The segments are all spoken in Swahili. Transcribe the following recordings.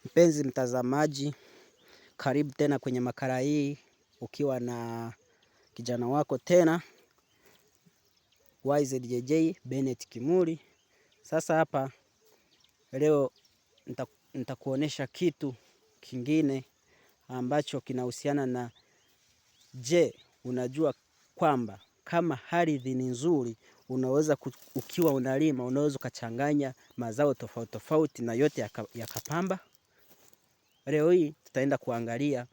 Mpenzi mtazamaji, karibu tena kwenye makala hii ukiwa na kijana wako tena YZJJ Bennett Kimuri. Sasa hapa leo nitakuonesha kitu kingine ambacho kinahusiana na unajua kwamba kama ardhi ni nzuri, unaweza ukiwa unalima unaweza ukachanganya mazao tofauti tofauti na yote yakapamba. Leo hii tutaenda kuangalia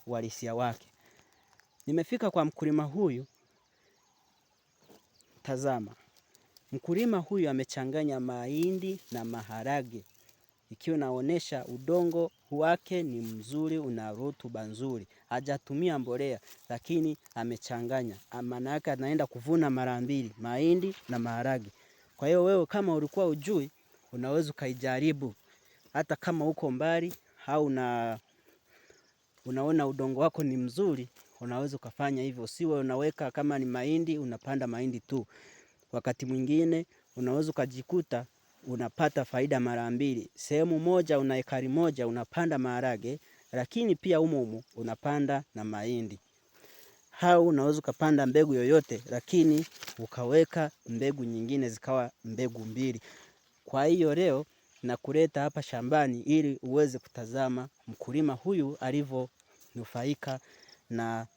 uhalisia wake. Nimefika kwa mkulima huyu. Tazama, mkulima huyu amechanganya mahindi na maharage, ikiwa inaonyesha udongo wake ni mzuri, una rutuba nzuri. Hajatumia mbolea, lakini amechanganya. Maana yake anaenda kuvuna mara mbili, mahindi na maharage. Kwa hiyo wewe kama ulikuwa hujui, unaweza ukaijaribu. Hata kama uko mbali au unaona udongo wako ni mzuri, unaweza ukafanya hivyo. Siwe unaweka kama ni mahindi, unapanda mahindi tu. Wakati mwingine unaweza ukajikuta unapata faida mara mbili. Sehemu moja una ekari moja unapanda maharage, lakini pia humo unapanda na mahindi. Au unaweza ukapanda mbegu yoyote, lakini ukaweka mbegu nyingine zikawa mbegu mbili. Kwa hiyo leo nakuleta hapa shambani ili uweze kutazama mkulima huyu alivyonufaika na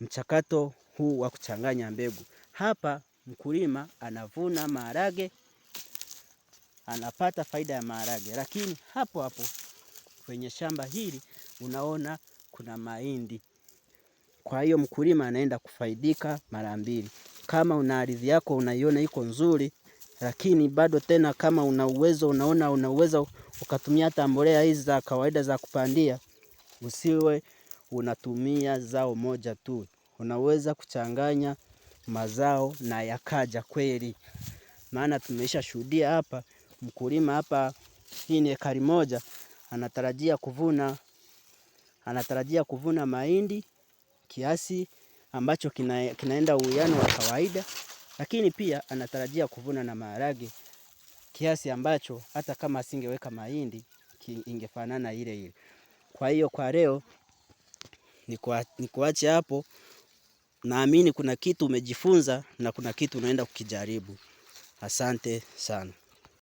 mchakato huu wa kuchanganya mbegu. Hapa mkulima anavuna maharage, anapata faida ya maharage, lakini hapo hapo kwenye shamba hili unaona kuna mahindi. Kwa hiyo mkulima anaenda kufaidika mara mbili. Kama una ardhi yako unaiona iko nzuri, lakini bado tena kama una uwezo, unaona una uwezo ukatumia hata mbolea hizi za kawaida za kupandia, usiwe unatumia zao moja tu. Unaweza kuchanganya mazao na yakaja kweli. Maana tumesha shuhudia hapa mkulima hapa, hii ni ekari moja, anatarajia kuvuna mahindi kiasi ambacho kinaenda uwiano wa kawaida, lakini pia anatarajia kuvuna na maharage kiasi ambacho hata kama asingeweka mahindi ingefanana ile ile. Kwa hiyo kwa leo nikuache hapo. Naamini kuna kitu umejifunza na kuna kitu unaenda kukijaribu. Asante sana.